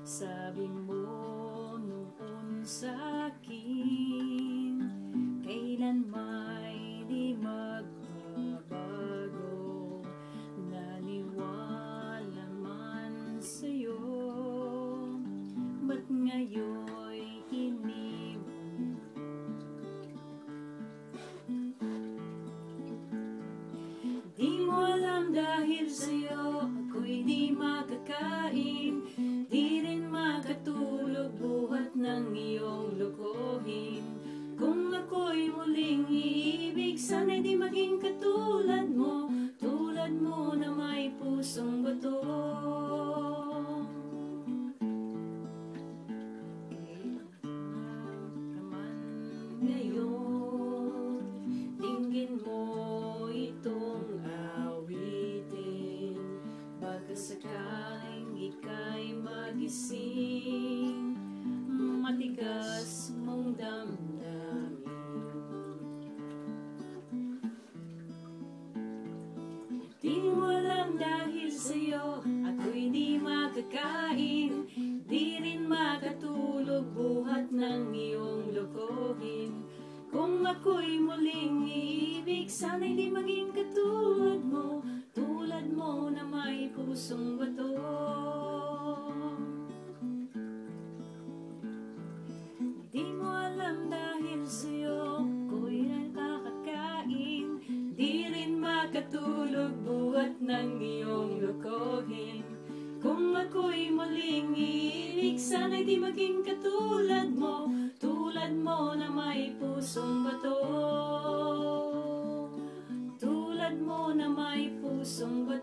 Sabi mo noon sa'kin, kailan may di magbabago. Naniwala man sa'yo, ba't ngayon'y iniwan? Di mo alam dahil sa'yo ako'y di makakain, di rin makatulog buhat ng iyong lokohin. Kung ako'y muling iibig, sana'y di maging katulad mo na may pusong bato. Ngayon, dinggin mo itong awitin, baka sakaling ika'y magising, matigas mong damdamin. Di mo alam dahil sa'yo ako'y di makakain, di rin makatulog buhat ng iyong lokohin. Kung ako'y muling iibig, sana'y di maging katulad mo na may pusong bato. Di mo alam dahil sa'yo ako'y nakakakain, di rin makatulog buhat ng iyong lokohin. Kung ako'y muling iibig, sana'y di maging katulad mo na may pusong bato. Tulad mo na may pusong bato.